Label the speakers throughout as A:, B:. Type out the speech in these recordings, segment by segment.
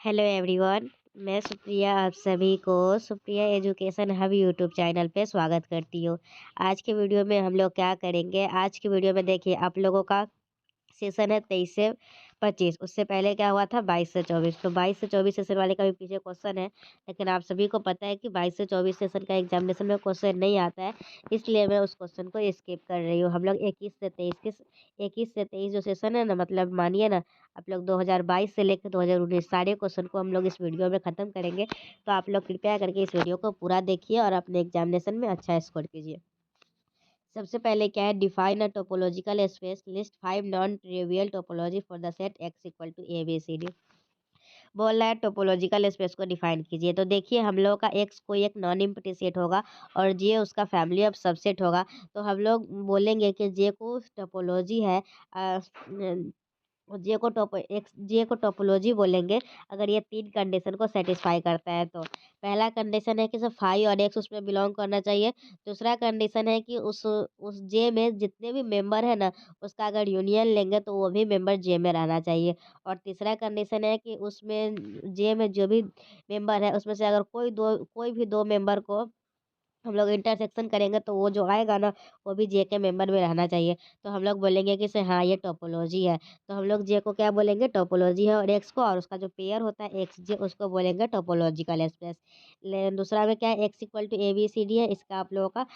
A: Hello everyone. मैं सुप्रिया आप सभी को Supriya education hub YouTube channel पे स्वागत करती हूँ। आज के वीडियो में हम लोग क्या करेंगे, आज के वीडियो में देखिए आप लोगों का सेशन है 23 से 25। उससे पहले क्या हुआ था 22 से 24। तो 22 से 24 सेशन वाले का भी पीछे क्वेश्चन है, लेकिन आप सभी को पता है कि 22 से 24 सेशन का एग्जामिनेशन में क्वेश्चन नहीं आता है, इसलिए मैं उस क्वेश्चन को स्किप कर रही हूँ। हम लोग 21 से 23 जो सेशन है ना, मतलब मानिए ना, आप लोग 2022 से लेकर 2019 सारे क्वेश्चन को हम लोग इस वीडियो में ख़त्म करेंगे। तो आप लोग कृपया करके इस वीडियो को पूरा देखिए और अपने एग्जामिनेशन में अच्छा स्कोर कीजिए। सबसे पहले क्या है, define a topological space, list 5 non trivial topology for the set X equal to A B C D. बोल रहा है टोपोलॉजिकल स्पेस को डिफाइन कीजिए। तो देखिए हम लोग का एक्स कोई एक नॉन एम्प्टी सेट होगा और जे उसका फैमिली ऑफ सबसेट होगा। तो हम लोग बोलेंगे कि जे को टोपोलॉजी है, जे को टोपोलॉजी बोलेंगे अगर ये तीन कंडीशन को सेटिस्फाई करता है। तो पहला कंडीशन है कि सिर्फ फाई और एक्स उसमें बिलोंग करना चाहिए। दूसरा कंडीशन है कि उस जे में जितने भी मेंबर है ना, उसका अगर यूनियन लेंगे तो वो भी मेंबर जे में रहना चाहिए। और तीसरा कंडीशन है कि उसमें जे में जो भी मेंबर है उसमें से अगर कोई भी दो मेंबर को हम लोग इंटरसेक्शन करेंगे तो वो जो आएगा ना, वो भी जे के मेंबर में रहना चाहिए। तो हम लोग बोलेंगे कि से हाँ ये टोपोलॉजी है। तो हम लोग जे को क्या बोलेंगे, टोपोलॉजी है, और एक्स को और उसका जो पेयर होता है एक्स जे उसको बोलेंगे टोपोलॉजिकल स्पेस। दूसरा में क्या है, X equal to A B C D है, इसका आप लोगों का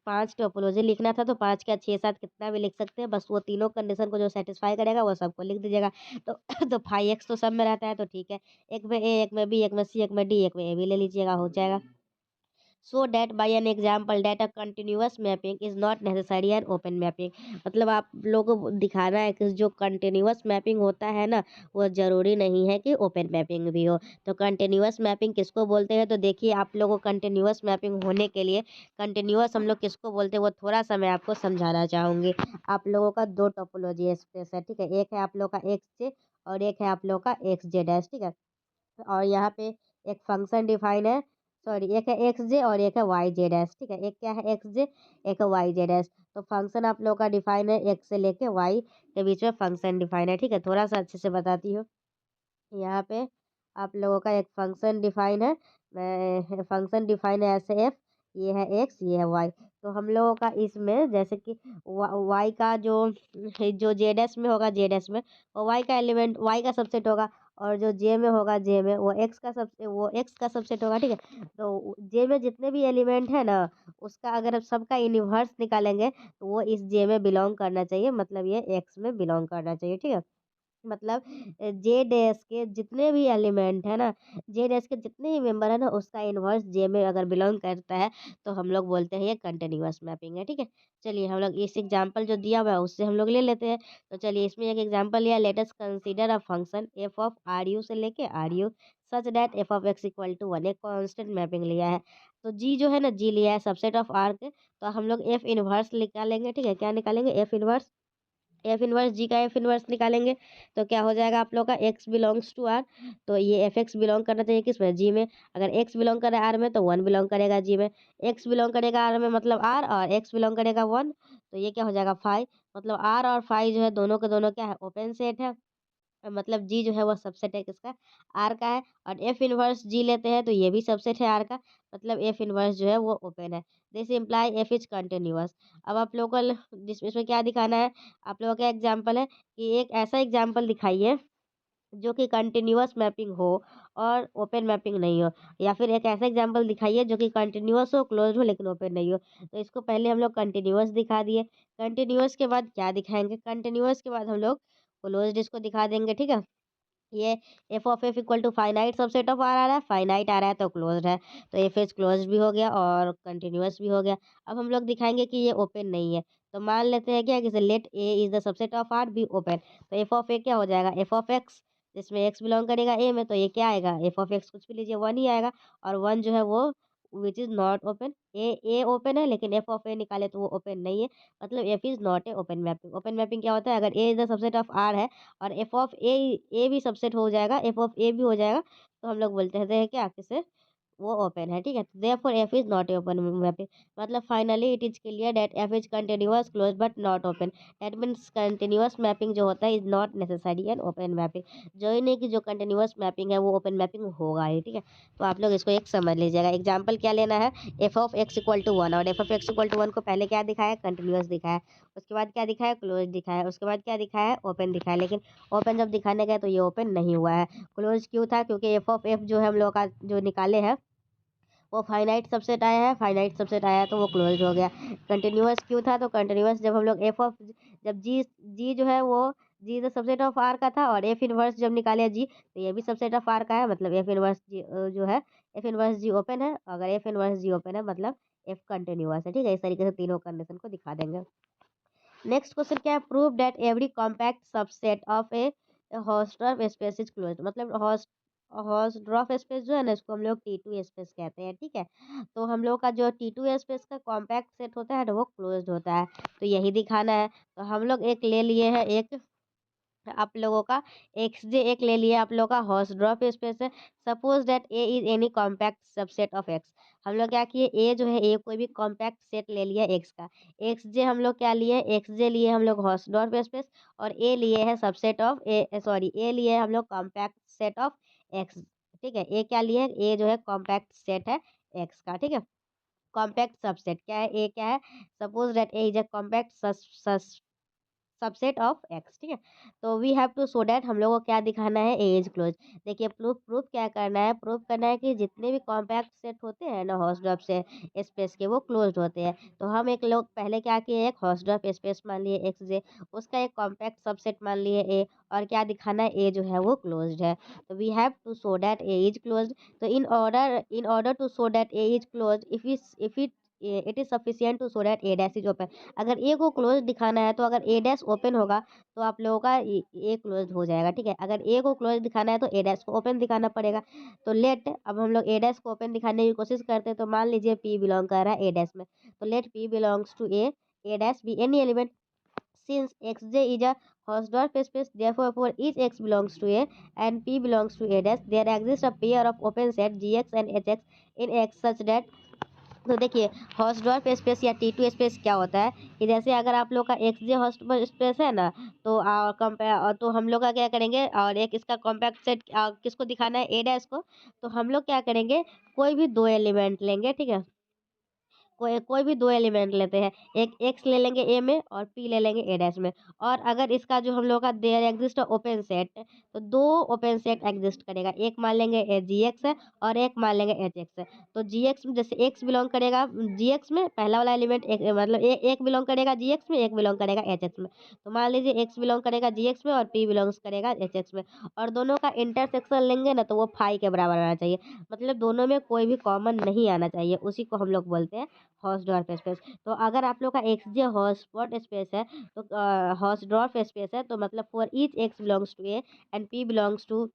A: 5 टोपोलॉजी लिखना था। तो 5 क्या 6 7 कितना भी लिख सकते हैं, बस वो तीनों कंडीशन को जो सेटिस्फाई करेगा वो सबको लिख दीजिएगा। तो तो फाई एक्स तो सब में रहता है, तो ठीक है। एक में ए, एक में बी, एक में सी, एक में डी, एक में ए भी ले लीजिएगा, हो जाएगा। So that by an example that a continuous mapping is not necessary an open mapping. मतलब आप लोगों को दिखाना है कि जो कंटिन्यूअस मैपिंग होता है ना, वो ज़रूरी नहीं है कि ओपन मैपिंग भी हो। तो कंटिन्यूअस मैपिंग किसको बोलते हैं, तो देखिए आप लोगों को कंटिन्यूअस मैपिंग होने के लिए कंटिन्यूअस हम लोग किसको बोलते हैं वो थोड़ा सा मैं आपको समझाना चाहूँगी। आप लोगों का दो टोपोलॉजी स्पेस है, ठीक है। एक है आप लोग का एक्स जे और एक है आप लोग का एक्स जे डैश, ठीक है। और यहाँ पे एक फंक्शन डिफाइन है, सॉरी, एक है एक्स जे और एक है वाई जे डैश, ठीक है। एक क्या है एक्स जे, एक है वाई जे डैश। तो फंक्शन आप लोग का डिफाइन है एक्स से लेके वाई के बीच में फंक्शन डिफाइन है, ठीक है। थोड़ा सा अच्छे से बताती हूँ। यहाँ पे आप लोगों का एक फंक्शन डिफाइन है, फंक्शन डिफाइन है ऐसे एफ, ये है एक्स, ये है वाई। तो हम लोगों का इसमें जैसे कि वाई का जो जेड एस में होगा, जेड एस में वो वाई का एलिमेंट वाई का सबसेट होगा, और जो जे में होगा जे में वो एक्स का सबसेट होगा, ठीक है। तो जे में जितने भी एलिमेंट है ना, उसका अगर आप सबका इन्वर्स निकालेंगे तो वो इस जे में बिलोंग करना चाहिए, मतलब ये एक्स में बिलोंग करना चाहिए, ठीक है। मतलब जे डैश के जितने भी एलिमेंट है ना, जे डैश के जितने ही मेंबर है ना, उसका इन्वर्स जे में अगर बिलोंग करता है तो हम लोग बोलते हैं ये कंटिन्यूअस मैपिंग है, ठीक है। चलिए हम लोग इस एग्जांपल जो दिया हुआ है उससे हम लोग ले लेते हैं। तो चलिए इसमें एक एग्जांपल लिया, let us consider a function F of R U से लेके R U such that F of X equal to 1, एक कांस्टेंट मैपिंग लिया है। तो जी जो है ना, जी लिया है सबसेट ऑफ आर के। तो हम लोग एफ इनवर्स निकालेंगे, ठीक है। क्या निकालेंगे, एफ इनवर्स। एफ इनवर्स जी का एफ इनवर्स निकालेंगे तो क्या हो जाएगा आप लोग का एक्स बिलोंग्स टू आर। तो ये एफ एक्स बिलोंग करना चाहिए किसमें, जी में। अगर एक्स बिलोंग करे आर में तो वन बिलोंग करेगा जी में। एक्स बिलोंग करेगा आर में मतलब आर, और एक्स बिलोंग करेगा वन, तो ये क्या हो जाएगा फाइव। मतलब आर और फाइव जो है दोनों के दोनों क्या है, ओपन सेट है। मतलब जी जो है वो सबसेट है किसका, आर का है। और एफ इनवर्स जी लेते हैं तो ये भी सबसेट है आर का, मतलब एफ इनवर्स जो है वो ओपन है। This imply F is continuous. अब आप लोगों को इसमें क्या दिखाना है, आप लोगों का एग्जाम्पल है कि एक ऐसा एग्जाम्पल दिखाइए जो कि कंटिन्यूअस मैपिंग हो और ओपन मैपिंग नहीं हो, या फिर एक ऐसा एग्जाम्पल दिखाइए जो कि कंटिन्यूअस हो, क्लोज हो, लेकिन ओपन नहीं हो। तो इसको पहले हम लोग कंटिन्यूअस दिखा दिए। कंटिन्यूअस के बाद क्या दिखाएंगे, कंटिन्यूअस के बाद हम लोग क्लोज्ड इसको दिखा देंगे, ठीक है। ये F of F equal to finite subset of R आ रहा है, फाइनाइट आ रहा है तो क्लोज्ड है। तो एफ एच क्लोज भी हो गया और कंटिन्यूअस भी हो गया। अब हम लोग दिखाएंगे कि ये ओपन नहीं है। तो मान लेते हैं क्या कि let A is the subset of R B open. तो एफ ऑफ ए क्या हो जाएगा, एफ ऑफ एक्स, जिसमें एक्स बिलोंग करेगा ए में, तो ये क्या आएगा, एफ ऑफ एक्स कुछ भी लीजिए वन ही आएगा। और वन जो है वो which is not open, A open है लेकिन एफ ऑफ ए निकाले तो वो ओपन नहीं है, मतलब F is not a open mapping. Open mapping क्या होता है, अगर A is the subset of R है और एफ ऑफ ए भी सबसेट हो जाएगा, एफ ऑफ ए भी हो जाएगा, तो हम लोग बोलते हैं क्या किसे, वो ओपन है, ठीक है। Therefore F is not open mapping, मतलब finally it is clear that F is continuous close but not open. That means continuous mapping जो होता है is not necessary an open mapping. जो ही नहीं कि जो कंटिन्यूअस मैपिंग है वो ओपन मैपिंग होगा ही, ठीक है। तो आप लोग इसको एक समझ लीजिएगा। एग्जाम्पल क्या लेना है, F of X equal to one, और F of X equal to one को पहले क्या दिखाया, कंटिन्यूअस दिखाया, उसके बाद क्या दिखाया, क्लोज दिखाया, उसके बाद क्या दिखाया, ओपन दिखाया। लेकिन ओपन जब दिखाने गए तो ये ओपन नहीं हुआ है। क्लोज क्यों था, क्योंकि एफ ऑफ एफ जो है हम लोग का जो निकाले हैं वो फाइनाइट सबसेट आया है, फाइनाइट सबसेट आया तो वो क्लोज हो गया। कंटिन्यूअस क्यों था, तो कंटिन्यूअस जब हम लोग एफ ऑफ, जब जी जी जो है वो जी द सबसेट ऑफ आर का था, और एफ इनवर्स जब निकाले जी तो ये भी सबसेट ऑफ आर का है, मतलब एफ इनवर्स जी जो है, एफ इनवर्स जी ओपन है। अगर एफ इनवर्स जी ओपन है मतलब एफ कंटिन्यूअस है, ठीक है। इस तरीके से तीनों कंडीशन को दिखा देंगे। नेक्स्ट क्वेश्चन क्या है, prove that every compact subset of a Hausdorff space is closed, मतलब हॉस्ट्रफ स्पेस जो है ना इसको हम लोग टी टू स्पेस कहते हैं, ठीक है। तो हम लोग का जो टी टू स्पेस का कॉम्पैक्ट सेट होता है ना वो क्लोज्ड होता है, तो यही दिखाना है। तो हम लोग एक ले लिए हैं, एक आप लोगों का एक्स जे एक ले लिया आप लोगों का हॉर्स ड्रॉप स्पेस है। Suppose that A is any compact subset of x. हम लोग क्या किए, ए जो है ए कोई भी कॉम्पैक्ट सेट ले लिया एक्स का। एक्स जे हम लोग क्या लिए, एक्स जे लिए हम लोग हॉर्स ड्रॉप स्पेस, और ए लिए है सबसेट ऑफ ए, सॉरी ए लिए हम लोग कॉम्पैक्ट सेट ऑफ एक्स, ठीक है। ए क्या लिए, ए जो है कॉम्पैक्ट सेट है एक्स का, ठीक है। कॉम्पैक्ट सबसेट क्या है, ए क्या है, suppose that A is a compact subset of X, ठीक है। तो we have to show that, हम लोग को क्या दिखाना है, ए इज क्लोज। देखिए प्रूफ प्रूफ क्या करना है, प्रूफ करना है कि जितने भी कॉम्पैक्ट सेट होते हैं ना हॉस्टडॉप से स्पेस के वो क्लोज होते हैं। तो हम एक लोग पहले क्या किए, एक हॉस्टडॉप स्पेस मान लिए एक्स जे, उसका एक कॉम्पैक्ट सबसेट मान लिए ए, और क्या दिखाना है, ए जो है वो क्लोज्ड है। तो we have to show that A is closed. तो in order to show that A is closed, it is sufficient to show that A dash is open. अगर ए को क्लोज दिखाना है तो अगर ए डैश ओपन होगा तो आप लोगों का ए क्लोज हो जाएगा, ठीक है। अगर ए को क्लोज दिखाना है तो ए डैश को ओपन दिखाना पड़ेगा। तो लेट, अब हम लोग ए डैश को ओपन दिखाने की कोशिश करते हैं, तो मान लीजिए पी बिलोंग कर रहा है ए डैश में, तो let P belongs to A dash be any element since xj is a Hausdorff space, therefore for each x belongs to A and P belongs to A dash, there exists a pair of open set Gx and Hx in X such that, तो देखिए हॉस्टडॉर्फ space या T two space क्या होता है कि जैसे अगर आप लोग का एक्स जे हॉस्टडॉर्फ स्पेस है ना, तो कंपेयर तो हम लोग का क्या करेंगे, और एक इसका कॉम्पैक्ट सेट किसको दिखाना है, ए डैश को। तो हम लोग क्या करेंगे, कोई भी दो एलिमेंट लेंगे, ठीक है। कोई कोई भी दो एलिमेंट लेते हैं, एक एक्स ले लेंगे ए में और पी ले लेंगे ए डैश में। और अगर इसका जो हम लोग का देयर एग्जिस्ट ओपन सेट, तो दो ओपन सेट एग्जिस्ट करेगा, एक मान लेंगे जी एक्स है और एक मान लेंगे एच एक्स है। तो जी एक्स में जैसे एक्स बिलोंग करेगा जी एक्स में, पहला वाला एलिमेंट एक मतलब एक बिलोंग करेगा जी एक्स में, एक बिलोंग करेगा एच एक्स में। तो मान लीजिए एक्स बिलोंग करेगा जी एक्स में और पी बिलोंग्स करेगा एच एक्स में, और दोनों का इंटरसेक्शन लेंगे ना तो वो फाई के बराबर आना चाहिए, मतलब दोनों में कोई भी कॉमन नहीं आना चाहिए, उसी को हम लोग बोलते हैं हॉर्स डॉर्फ स्पेस। तो अगर आप लोग का एक्स जे हॉर्स स्पॉट स्पेस है, तो हॉर्स डॉर्फ स्पेस है, तो मतलब for each X belongs to A and P belongs to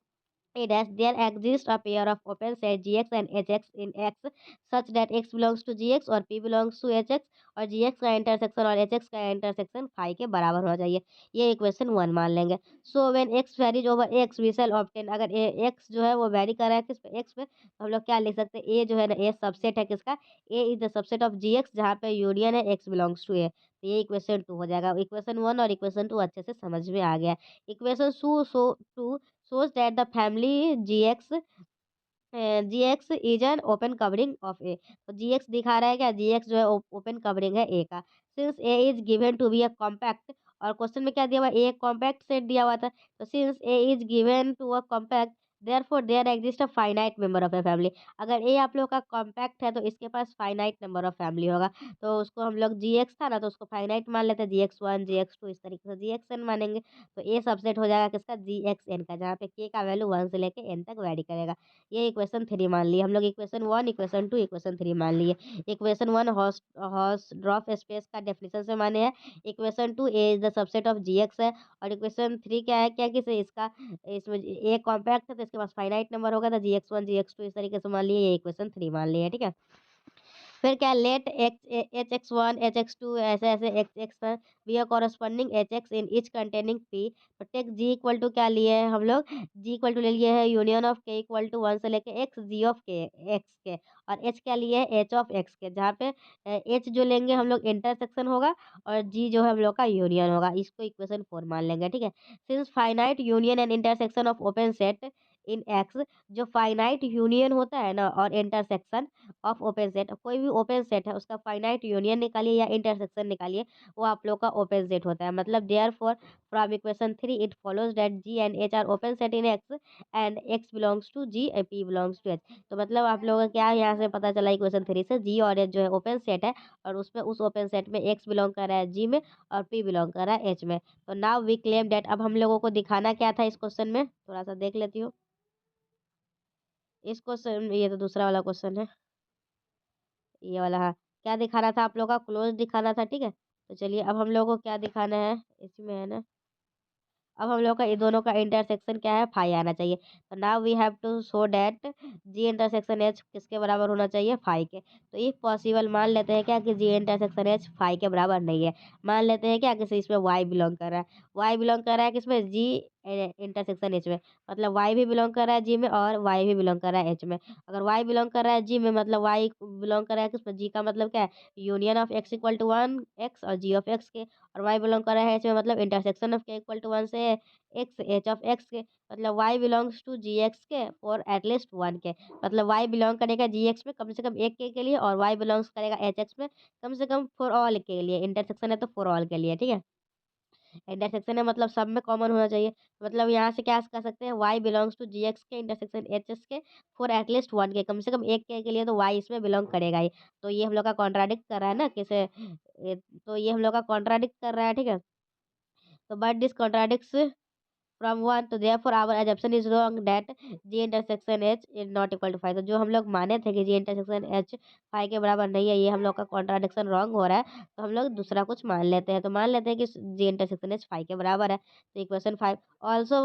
A: A dash, there exists a pair of open set gx and hx in x such that x belongs to gx और p belongs to hx, और gx का intersection और hx का intersection phi के बराबर होना चाहिए। ये इक्वेशन वन मान लेंगे। So when x varies over x we shall obtain, अगर x जो है वो वेरी कर रहा है किस पे, x पे, तो हम लोग क्या लिख सकते हैं, a जो है ना, a सबसेट है किसका, a is the subset of gx जहाँ पे यूनियन है x बिलोंग्स टू a। तो ये इक्वेशन टू हो जाएगा। इक्वेशन वन और इक्वेशन टू अच्छे से समझ में आ गया। Equation two shows that the family gx is an open covering of a। तो gx दिखा रहा है क्या, gx जो है ओपन कवरिंग है a का। Since a is given to be a compact, और क्वेश्चन में क्या दिया हुआ है, a कॉम्पैक्ट सेट दिया हुआ था, तो since a is given to a compact therefore there exists a finite member of a family। अगर a आप लोग का कॉम्पैक्ट है तो इसके पास फाइनाइट नंबर ऑफ फैमिली होगा। तो उसको हम लोग gx था ना तो उसको फाइनाइट मान लेते हैं, gx1 gx2 इस तरीके से gxn मानेंगे। तो a सबसेट हो जाएगा किसका, gxn का, जहाँ पे k का वैल्यू 1 से लेके n तक वैरी करेगा। ये इक्वेशन थ्री मान लिए हम लोग, equation one equation two equation three मान लिए। इक्वेशन वन हॉर्स हॉर्स ड्रॉप स्पेस का डेफिनेशन से माने हैं। Equation two A is the subset of G X है, और इक्वेशन थ्री क्या है, क्या किसे इसका, इसमें ए कॉम्पैक्ट है तो इसके पास फाइनाइट नंबर होगा, तो G X one G X two इस तरीके से मान लिए, ये इक्वेशन थ्री मान लिए, ठीक है। फिर क्या, लेट HX1 HX2 ऐसे ऐसे XX be a corresponding HX in each containing P। तो टेक G इक्वल टू क्या लिए हैं हम लोग, G इक्वल टू ले लिए हैं union of K equal to 1 से लेके X, G of K X के, और H क्या लिए है, H ऑफ X के, जहाँ पे H जो लेंगे हम लोग इंटरसेक्शन होगा, और G जो है हम लोग का यूनियन होगा। इसको इक्वेशन 4 मान लेंगे, ठीक है। Since finite union and intersection of open set in x, जो फाइनाइट यूनियन होता है ना और इंटरसेक्शन ऑफ ओपन सेट, कोई भी ओपन सेट है उसका फाइनाइट यूनियन निकालिए या इंटरसेक्शन निकालिए, वो आप लोग का ओपन सेट होता है। मतलब therefore from equation 3 it follows that G and H are open set in X and X belongs to G and P belongs to H. तो मतलब आप लोगों को क्या यहाँ से पता चला, इक्वेशन 3 से जी और एच जो है ओपन सेट है, और उसमें उस ओपन सेट में एक्स बिलोंग कर रहा है जी में, और पी बिलोंग कर रहा है एच में। तो नाउ वी क्लेम डेट, अब हम लोगों को दिखाना क्या था इस क्वेश्चन में, थोड़ा सा देख लेती हूँ इस क्वेश्चन। ये तो दूसरा वाला क्वेश्चन है, ये वाला, हाँ। क्या दिखाना था आप लोग का, क्लोज दिखाना था, ठीक है। तो चलिए अब हम लोग को क्या दिखाना है, इसमें है ना, अब हम लोग का ये दोनों का इंटरसेक्शन क्या है, फाई आना चाहिए। तो now we have to show that G intersection H किसके बराबर होना चाहिए, फाई के। तो इफ पॉसिबल मान लेते हैं क्या कि जी इंटरसेक्शन एच फाई के बराबर नहीं है। मान लेते हैं क्या किसी इसमें वाई बिलोंग कर रहा है, वाई बिलोंग कर रहा है किसमें, जी इंटरसेक्शन एच में, मतलब वाई भी बिलोंग कर रहा है जी में, और वाई भी बिलोंग कर रहा है एच में। अगर वाई बिलोंग कर रहा है जी में, मतलब वाई बिलोंग कर रहा है किसमें, जी का मतलब क्या है, union of X equal to 1 X और जी ऑफ एक्स के, और वाई बिलोंग कर रहा है एच में, मतलब intersection of K equal to 1 से एक्स एच ऑफ एक्स के, मतलब Y belongs to G X के फॉर एटलीस्ट 1 के। मतलब वाई बिलोंग करेगा जी एक्स में कम से कम एक के लिए, और वाई बिलोंग्स करेगा एच एक्स में कम से कम फॉर ऑल के लिए। इंटरसेक्शन है तो फॉर ऑल के लिए, ठीक है। इंटरसेक्शन है मतलब सब में कॉमन होना चाहिए। मतलब यहाँ से क्या कर सकते हैं, Y belongs to G X के intersection H S K for at least 1 K, कम से कम एक के लिए तो वाई इसमें बिलोंग करेगा ही। तो ये हम लोग का कॉन्ट्राडिक्ट कर रहा है ना किसे, तो ये हम लोग का कॉन्ट्राडिक्ट कर रहा है, ठीक है। तो बट दिस कॉन्ट्राडिक्स फ्रॉम 1, तो therefore our assumption is wrong that G intersection H is not equal to 5। तो जो हम लोग माने थे कि जी इंटरसेक्शन एच 5 के बराबर नहीं है, ये हम लोग का कॉन्ट्राडिक्शन रॉन्ग हो रहा है। तो हम लोग दूसरा कुछ मान लेते हैं, तो मान लेते हैं कि जी इंटरसेक्शन एच 5 के बराबर है। तो इक्वेशन 5 ऑल्सो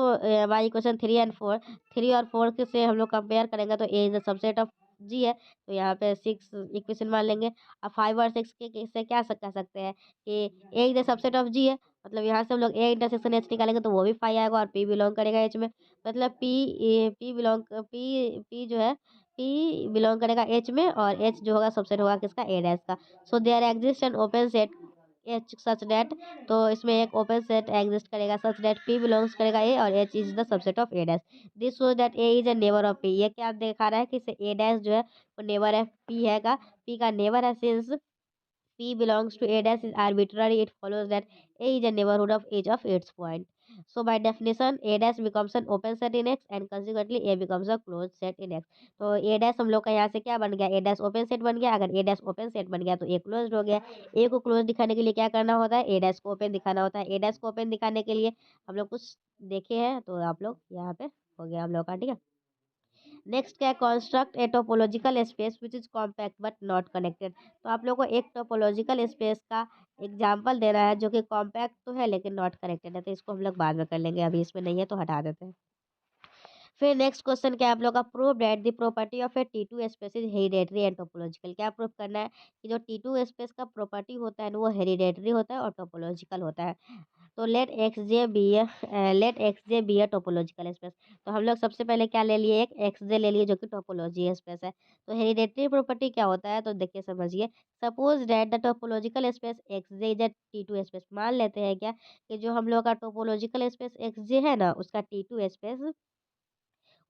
A: बाई इक्वेशन 3 और 4, 3 और 4 के से हम लोग कंपेयर करेंगे तो ए इज द सबसेट ऑफ जी है, तो यहाँ पे 6 इक्वेशन मान लेंगे। अब 5 और 6 के से क्या कह सकते हैं कि ए इज द सबसेट ऑफ जी है, मतलब यहाँ से हम लोग ए इंटरसेक्शन एच निकालेंगे तो वो भी फाई आएगा, और पी बिलोंग करेगा एच में। मतलब पी जो है, पी बिलोंग करेगा एच में, और एच जो होगा सबसेट होगा किसका, ए डैश का। So there exist an open set H such that, तो इसमें एक ओपन सेट एग्जिस्ट करेगा सच डेट पी बिलोंग्स करेगा ए, और H is the subset of A dash. This shows that A is a neighbour of P. ये क्या दिखा रहा है कि ए डैश जो है वो नेबर है पी है का, पी का नेबर है। Since P belongs to A dash is arbitrary, it follows that A is a neighborhood of each of its point. So by definition, A dash becomes an open set in X and consequently A becomes a closed set in X. तो A dash हम लोग का यहाँ से क्या बन गया, A dash open set बन गया। अगर A dash open set बन गया तो A closed हो गया। A को closed दिखाने के लिए क्या करना होता है, A dash को open दिखाना होता है। A dash को open दिखाने के लिए हम लोग कुछ देखे हैं, तो आप लोग यहाँ पे हो गया हम लोग का, ठीक है। नेक्स्ट क्या है, construct A topological space which is compact but not connected. तो आप लोग को एक टोपोलॉजिकल स्पेस का एग्जाम्पल देना है जो कि कॉम्पैक्ट तो है लेकिन नॉट कनेक्टेड है, तो इसको हम लोग बाद में कर लेंगे, अभी इसमें नहीं है तो हटा देते हैं। फिर नेक्स्ट क्वेश्चन क्या है आप लोग का, prove that the property of a T two space is hereditary and topological. क्या प्रूव करना है कि जो टी टू स्पेस का प्रॉपर्टी होता है ना वो हेरिडेटरी होता है और टोपोलॉजिकल होता है। तो let X J be a topological space. तो हम लोग सबसे पहले क्या ले लिए, एक एक्स जे ले लिए जो कि टोपोलॉजी स्पेस है। तो हेरिडेटरी प्रॉपर्टी क्या होता है, तो देखिए समझिए। Suppose that the topological space X J is a T two space. मान लेते हैं क्या कि जो हम लोग का टोपोलॉजिकल स्पेस एक्स जे है ना उसका टी टू स्पेस,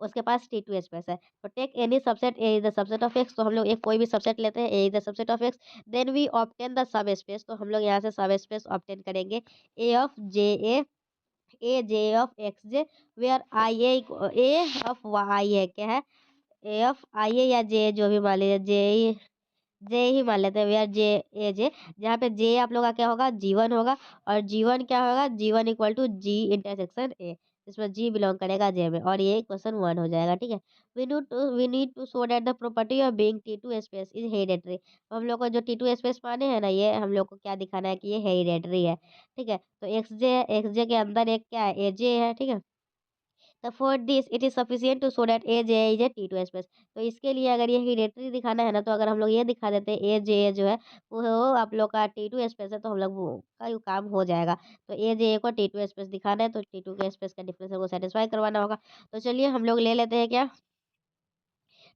A: उसके पास टी टू स्पेस है। तो take any subset A is the subset of X. तो हम लोग एक कोई भी सबसेट लेते हैं, A is the subset of X. Then we obtain the subspace. तो हम लोग यहाँ से सब स्पेस ऑब्टेन करेंगे, A of J A J of X J, where I A of Y है क्या है, ए ऑफ आई ए या जे जो भी मान लीजिए, जे ही मान लेते हैं, वेयर जे ए जे, जहाँ पे जे आप लोग का क्या होगा, जीवन होगा, और जीवन क्या होगा, G one equal to G intersection A, इसमें जी बिलोंग करेगा जे में, और ये क्वेश्चन 1 हो जाएगा, ठीक है। We need to show that the property of being T two space is hereditary. हम लोग को जो टी टू स्पेस माने हैं ना, ये हम लोग को क्या दिखाना है कि ये हेरिडेटरी है, ठीक है। तो एक्स जे के अंदर एक क्या है, ए जे है, ठीक है। तो for this it is sufficient to show that A J is a T two space. तो इसके लिए अगर ये हेरिडेटरी दिखाना है ना, तो अगर हम लोग ये दिखा देते हैं ए जे जो है वो आप लोग का टी टू स्पेस है, तो हम लोग वो का ये काम हो जाएगा। तो ए जे को टी टू स्पेस दिखाना है, तो टी टू के स्पेस का डिफरेंस को सेटिस्फाई करवाना होगा। तो चलिए हम लोग ले लेते हैं क्या,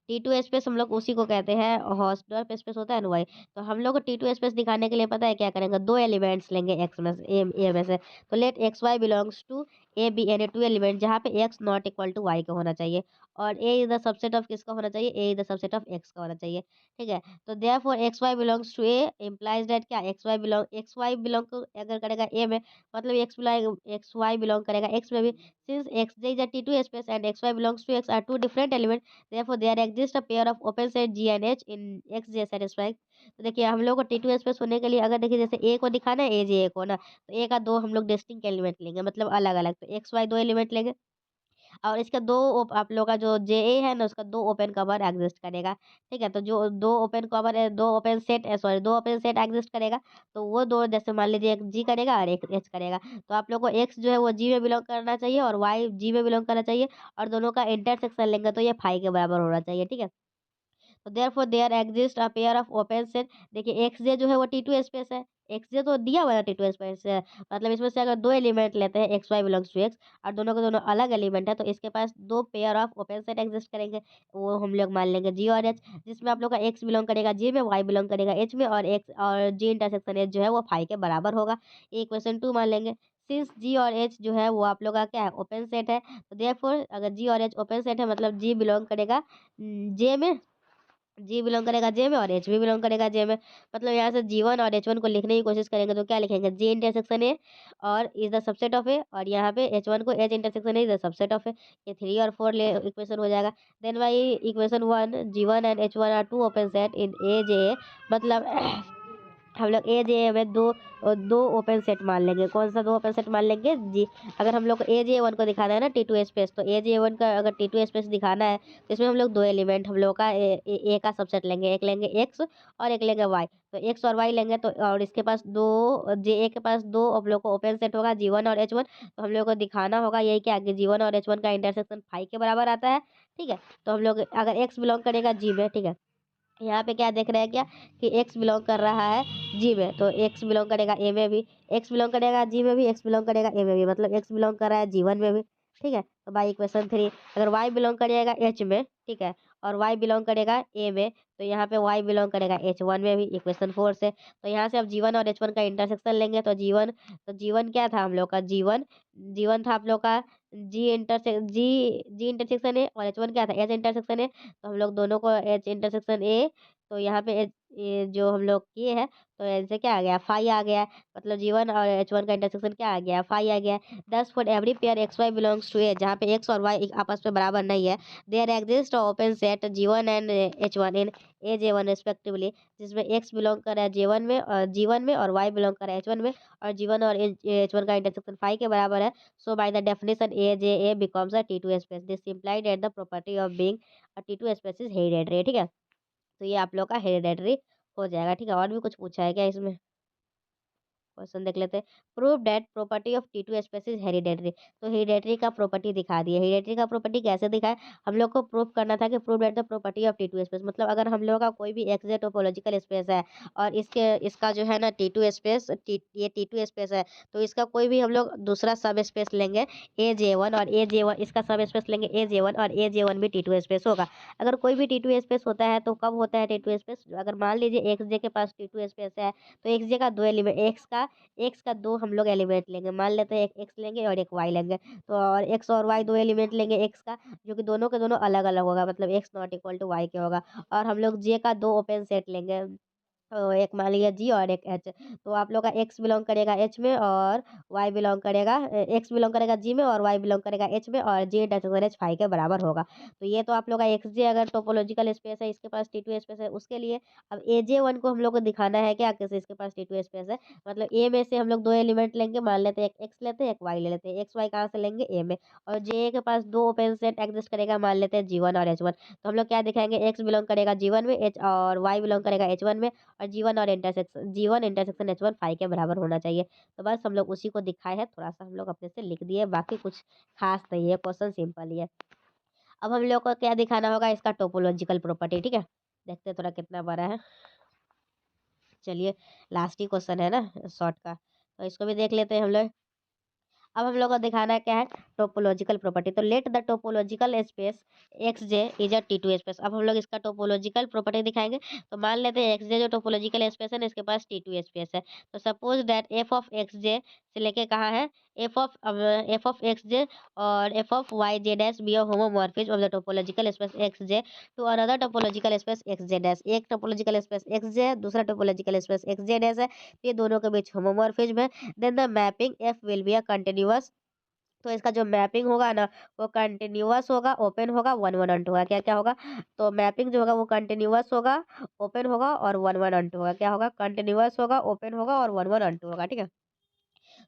A: टी टू स्पेस हम लोग उसी को कहते हैं, हॉस्टडॉर्फ स्पेस होता है ना वही। तो हम लोग को टी टू स्पेस दिखाने के लिए पता है क्या करेंगे, दो एलिमेंट्स लेंगे एक्स में से, ए में से। तो let X Y belongs to A be any two element जहाँ पे X not equal to Y का होना चाहिए, और A is the subset of किसका होना चाहिए, A is the subset of X का होना चाहिए। ठीक है। तो therefore X Y belongs to A implies that क्या, एक्स वाई बिलोंग अगर करेगा ए में, मतलब एक्स वाई बिलोंग करेगा एक्स में भी। Since X J is a T two space and X Y belongs to X are two different element, therefore there exists a pair of open set G and H in XJ satisfying। तो देखिए हम लोग को T2 space होने के लिए अगर देखिए जैसे ए को दिखाना है, ए जे ए को ना, तो ए का दो हम लोग डिस्टिंक्ट एलिमेंट लेंगे, मतलब अलग अलग। तो एक्स वाई दो एलिमेंट लेंगे, और इसका आप लोग का जो जे ए है ना, उसका दो ओपन कवर एग्जिस्ट करेगा। ठीक है। तो जो दो ओपन कवर है, दो ओपन सेट सॉरी दो ओपन सेट एग्जिस्ट करेगा, तो वो दो जैसे मान लीजिए एक जी करेगा और एक एच करेगा। तो आप लोग को एक्स जो है वो जी में बिलोंग करना चाहिए और वाई जी में बिलोंग करना चाहिए, और दोनों का इंटरसेक्शन लेंगे तो ये फाई के बराबर होना चाहिए। ठीक है। तो therefore there exist a pair of open set. देखिए एक्स जे जो है वो टी टू स्पेस है, एक्स जे तो दिया हुआ है टी टू स्पेस है, मतलब इसमें से अगर दो एलिमेंट लेते हैं X Y belongs to X, और दोनों के दोनों अलग एलिमेंट है, तो इसके पास दो pair of open set exist करेंगे। वो हम लोग मान लेंगे जी और एच, जिसमें आप लोग का एक्स बिलोंग करेगा जी में, वाई बिलोंग करेगा एच में, और एक्स और जी इंटरसेक्शन एच जो है वो फाई के बराबर होगा। इक्वेशन टू मान लेंगे। सिंस जी और एच जो है वो आप लोग का क्या है, ओपन सेट है, तो देयरफॉर अगर जी और एच ओपन सेट है, मतलब जी बिलोंग करेगा जे में, जी बिलोंग करेगा जे में, और एच भी बिलोंग करेगा जे में। मतलब यहाँ से जी वन और एच वन को लिखने की कोशिश करेंगे तो क्या लिखेंगे, जी इंटरसेक्शन ए और is the subset of A, और यहाँ पे एच वन को H intersection A is the subset of A. ये थ्री और फोर ले इक्वेशन हो जाएगा। Then by equation one, G one and H one are two open set in A J A, मतलब हम लोग ए जे में दो ओपन सेट मान लेंगे। कौन सा दो ओपन सेट मान लेंगे, जी। अगर हम लोग को ए जे वन को दिखाना है ना टी टू स्पेस, तो ए जे वन का अगर टी टू स्पेस दिखाना है, तो इसमें हम लोग दो एलिमेंट हम लोग का ए का सबसेट लेंगे, एक लेंगे एक्स और एक लेंगे वाई। तो एक्स और वाई लेंगे, तो और इसके पास दो जे ए के पास दो हम लोग को ओपन सेट होगा, जी वन और एच वन। तो हम लोग को दिखाना होगा यही क्या, कि जी वन और एच वन का इंटरसेक्शन फाई के बराबर आता है। ठीक है। तो हम लोग अगर एक्स बिलोंग करेगा जी में, ठीक है, यहाँ पे क्या देख रहे हैं क्या, कि एक्स बिलोंग कर रहा है जी में, तो एक्स बिलोंग करेगा ए में भी, एक्स बिलोंग करेगा जी में भी, एक्स बिलोंग करेगा ए में भी, मतलब एक्स बिलोंग कर रहा है जी वन में भी। ठीक है। तो बाई इक्वेशन थ्री, अगर वाई बिलोंग करेगा एच में, ठीक है, और वाई बिलोंग करेगा ए में, तो यहाँ पे वाई बिलोंग करेगा एच वन में भी, इक्वेशन फोर से। तो यहाँ से अब जी वन और एच वन का इंटरसेक्शन लेंगे, तो जी वन क्या था हम लोग का, जी वन था आप लोग का जी इंटरसेक्शन ए, और एच वन क्या था, एच इंटरसेक्शन ए। तो हम लोग दोनों को एच इंटरसेक्शन ए, तो यहाँ पे ये जो हम लोग किए हैं, तो ऐसे क्या आ गया, फाई आ गया। मतलब जी वन और एच वन का इंटरसेक्शन क्या आ गया, फाई आ गया। Thus for every pair X Y belongs to A, जहाँ पे एक्स और वाई आपस में बराबर नहीं है, there exist open set G one and H one in A J one respectively, जिसमें एक्स बिलोंग कर रहा है जे वन में और जी वन में, और वाई बिलोंग कर रहा है एच वन में, और जी वन और एच वन का इंटरसेक्शन फाई के बराबर है। So by the definition A J A becomes a T two space, this implied at the property of being a T two space is hereditary. ठीक है। तो ये आप लोग का हेरिडेटरी हो जाएगा। ठीक है। और भी कुछ पूछा है क्या इसमें, क्वेश्चन देख लेते हैं। Prove that property of T two space is hereditary. तो हेरिडेटरी का प्रॉपर्टी दिखा दिया। हेरिडेटरी का प्रॉपर्टी कैसे दिखाए, हम लोग को प्रूव करना था कि prove that the property of T two space, मतलब अगर हम लोग का कोई भी एक्स टोपोलॉजिकल स्पेस है, और इसका जो है ना टी टू स्पेस, ये टी टू स्पेस है, तो इसका कोई भी हम लोग दूसरा सब स्पेस लेंगे ए जे वन, और ए जे वन इसका सब स्पेस लेंगे ए जे वन, और ए जे वन भी टी टू स्पेस होगा। अगर कोई भी टी टू स्पेस होता है तो कब होता है टी टू स्पेस, अगर मान लीजिए एक्स जे के पास टी टू स्पेस है, तो एक्स जे का दो एलिमेंट, एक्स का दो हम लोग एलिमेंट लेंगे, मान लेते हैं एक एक्स लेंगे और एक वाई लेंगे। तो और एक्स और वाई दो एलिमेंट लेंगे एक्स का, जो कि दोनों के दोनों अलग अलग होगा, मतलब X not equal to Y के होगा। और हम लोग जे का दो ओपन सेट लेंगे, एक मान लिया जी और एक एच। तो आप लोग का एक्स बिलोंग करेगा एच में, और वाई बिलोंग करेगा, एक्स बिलोंग करेगा जी में, और वाई बिलोंग करेगा एच में, और जी इंटरसेक्शन एच फाई के बराबर होगा। तो ये तो आप लोग का एक्स जे अगर टोपोलॉजिकल स्पेस है, इसके पास टी टू स्पेस है, उसके लिए। अब ए जे वन को हम लोग को दिखाना है क्या, कैसे इसके पास टी टू स्पेस है, मतलब ए में से हम लोग दो एलिमेंट लेंगे, मान लेते हैं एक एक्स लेते हैं एक वाई ले लेते हैं, एक्स वाई कहाँ से लेंगे ए में, और जे के पास दो ओपन सेट एग्जिस्ट करेगा, मान लेते हैं जी वन और एच वन। तो हम लोग क्या दिखाएंगे, एक्स बिलोंग करेगा जी वन में, एच और वाई बिलोंग करेगा एच वन में, और G1 इंटरसेक्शन H1 फाई के बराबर होना चाहिए। तो बस हम लोग उसी को दिखाए हैं, थोड़ा-सा हम लोग अपने से लिख दिए, बाकी कुछ खास नहीं है, क्वेश्चन सिंपल ही है। अब हम लोग को क्या दिखाना होगा, इसका टोपोलॉजिकल प्रॉपर्टी, ठीक है? देखते हैं थोड़ा कितना बड़ा है। चलिए लास्ट ही क्वेश्चन है ना शॉर्ट का, तो इसको भी देख लेते हैं हम लोग। अब हम लोग को दिखाना क्या है, टोपोलॉजिकल प्रॉपर्टी। तो let the topological space X J is a T two space. अब हम लोग इसका टोपोलॉजिकल प्रॉपर्टी दिखाएंगे। तो मान लेते हैं एक्स जे जो टोपोलॉजिकल स्पेस है ना, इसके पास टी टू स्पेस है। तो suppose that F of X J से लेके कहाँ है, एफ ऑफ एक्स जे और F of Y J dash be a homeomorphism of the topological space X J to another topological space X J dash. एक topological space X J, दूसरा topological space X J dash है, ये दोनों के बीच homeomorphism है। Then the mapping F will be a continuous. तो इसका जो मैपिंग होगा ना, वो कंटिन्यूअस होगा, ओपन होगा, 1 1 होगा। क्या क्या होगा, तो मैपिंग जो होगा वो कंटिन्यूअस होगा, ओपन होगा और 1 1 होगा। क्या होगा, कंटिन्यूअस होगा, ओपन होगा और 1 1 होगा, ठीक है।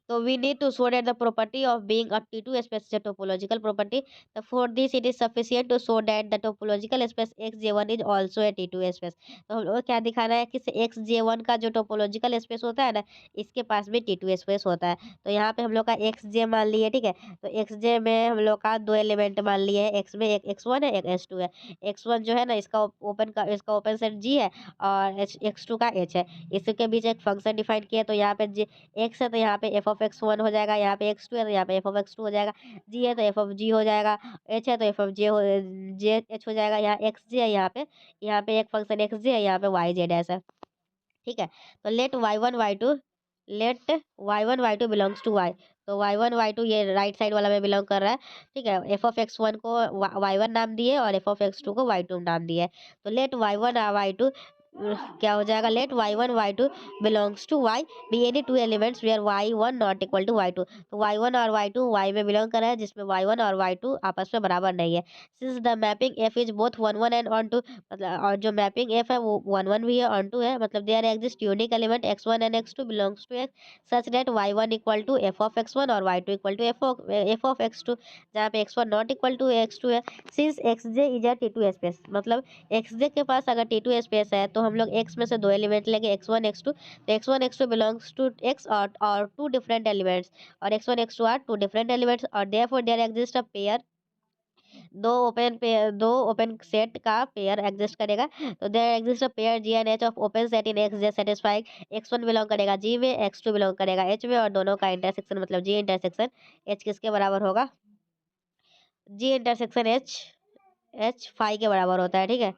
A: So we need to show that the property of being a T2 space is a topological property. So for this it is sufficient to show that the topological space xj1 is also a T2 space. तो हम लोग को क्या दिखाना है कि xj1 का जो टोपोलॉजिकल स्पेस होता है ना, इसके पास भी T2 स्पेस होता है। तो यहाँ पे हम लोग का xj मान लिए, ठीक है। तो xj में हम लोग का दो एलिमेंट मान लिए हैं, x में एक x1 है, एक x2 है। x1 जो है ना, इसका ओपन सेट g है, और x2 का h है। इसके बीच एक फंक्शन डिफाइन किया, तो यहाँ पे एक्स है तो यहाँ पे एफ ऑफ एक्स वन हो जाएगा, यहाँ पे एक्स टू है तो यहाँ पे एफ ऑफ एक्स टू हो जाएगा, जी है तो एफ ऑफ जी हो जाएगा, एच है तो एफ ऑफ जे एच हो जाएगा। यहाँ एक्स जे है, यहाँ पे एक फंक्शन एक्स जे है, यहाँ पे वाई जेड ऐसा, ठीक है। तो let Y one Y two belongs to Y. तो वाई वन वाई टू ये राइट साइड वाला में बिलोंग कर रहा है, ठीक है। एफ ऑफ एक्स वन को वाई वन नाम दिए और एफ ऑफ एक्स टू को वाई टू नाम दिए। तो let Y one Y two क्या हो जाएगा, let y1 y2 belongs to y be any two elements where y1 not equal to y2। तो y1 और y2 y में बिलोंग कर रहा है, जिसमें y1 और y2 आपस में बराबर नहीं है। Since the mapping f is both 1 1 and onto, मतलब और जो मैपिंग f है वो 1 1 भी है, ऑन टू है, मतलब there exist unique element x1 and x2 belongs to x such that y1 equal to f of x1 और y2 equal to f of x2, जहाँ पे x1 not equal to x2 है। Since xj is a T2 space, मतलब xj के पास अगर T2 space है तो हम लोग x में से दो एलिमेंट लेंगे, x1 x2। तो x1 x2 belongs to x और टू डिफरेंट एलिमेंट्स, और x1 x2 are two different elements, और therefore there exist a pair, दो ओपन सेट का पेयर एग्जिस्ट करेगा। तो there exist a pair G and H of open set in X J satisfying x1 belong करेगा G में, x2 belong करेगा h में, और दोनों का इंटरसेक्शन मतलब जी इंटरसेक्शन h किसके बराबर होगा, जी इंटरसेक्शन h फाई के बराबर होता है, ठीक है।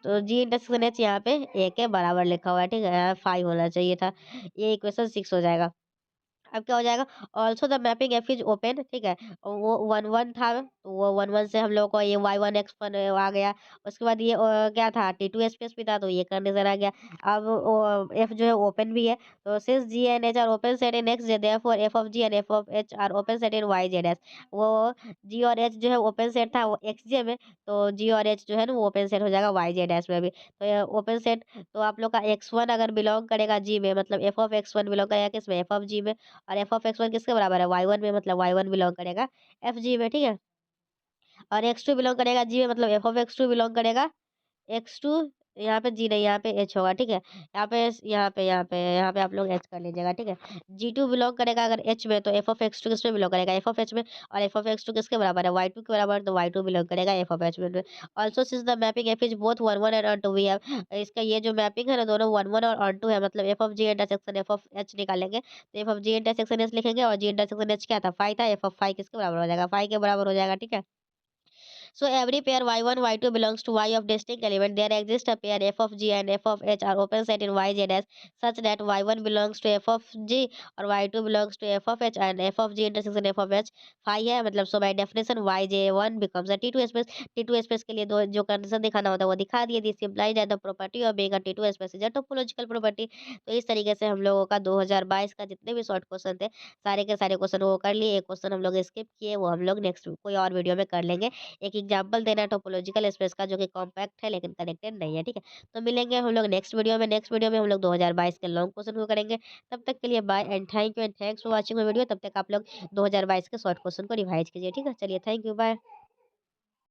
A: तो जी इंटरसेक्शन एच यहाँ पे ए के बराबर लिखा हुआ है, ठीक है, यहाँ 5 होना चाहिए था। ये इक्वेशन 6 हो जाएगा। अब क्या हो जाएगा, also the mapping F is open, ठीक है। और वो 1 1 था, तो वो 1 1 से हम लोग को ये y1 x1 आ गया। उसके बाद ये क्या था, T2 स्पेस भी था, तो ये कंडीशन आ गया। अब एफ जो है ओपन भी है, तो since G and H are open set in X J therefore F of G and F of H are open set in Y Z S. वो जी और एच जो है ओपन सेट था वो एक्स जे में, तो जी और एच जो है ना वो ओपन सेट हो जाएगा वाई जेड एस में भी। तो ये ओपन सेट, तो आप लोग का x1 अगर बिलोंग करेगा जी में, मतलब एफ ऑफ x1 बिलोंग करेगा किसमें, एफ ऑफ जी में, और एफ ऑफ एक्स वन किसके बराबर है, वाई वन में, मतलब वाई वन बिलोंग करेगा एफ जी में, ठीक है। और एक्स टू बिलोंग करेगा जी में, मतलब F of X two belong करेगा एक्स टू, यहाँ पे जी नहीं, यहाँ पे एच होगा, ठीक है। यहाँ पे आप लोग एच कर लीजिएगा, ठीक है। जी टू बिलोंग करेगा अगर एच में, तो एफ ऑफ एक्स टू किसमें बिलोंग करेगा, एफ ऑफ एच में, और एफ ऑफ एक्स टू किसके बराबर है, वाई टू के बराबर, तो वाई टू बिलोंग करेगा एफ ऑफ एच में। Also since the mapping F is both 1 1 and onto, we have इसका ये जो मैपिंग है ना दोनों 1 1 और ऑन टू है, मतलब F of ji intersection F of H निकालेंगे, तो F of ji intersection H लिखेंगे, और जी इंटरसेक्शन एच क्या था, फाइव था, एफ ऑफ फाइव किसके बराबर हो जाएगा, फाइव के बराबर हो जाएगा, ठीक है। So every pair y1 y2 belongs to y of distinct element. There exists a pair f of g and f of h are open set in yz as such that y1 belongs to f of g और y2 belongs to f of h and f of g intersection f of h phi है, मतलब so by definition yj1 becomes a t2 space। t2 space के लिए दो जो condition दिखाना होता है वो दिखा दिए। This implies that the property of being a t2 space is a topological property। तो इस तरीके से हम लोगों का 2022 का जितने भी शॉर्ट क्वेश्चन थे सारे के सारे क्वेश्चन वो कर लिए। एक क्वेश्चन हम लोग स्किप किए, वो हम लोग नेक्स्ट कोई और वीडियो में कर लेंगे। एक एग्जाम्पल देना है टोपोलॉजिकल स्पेस का जो कि कॉम्पैक्ट है लेकिन कनेक्टेड नहीं है, ठीक है। तो मिलेंगे हम लोग नेक्स्ट वीडियो में हम लोग 2022 के लॉन्ग क्वेश्चन को करेंगे। तब तक के लिए bye and thank you and thanks for watching video. तब तक आप लोग 2022 के शॉर्ट क्वेश्चन को रिवाइज कीजिए, ठीक है। चलिए थैंक यू, बाय।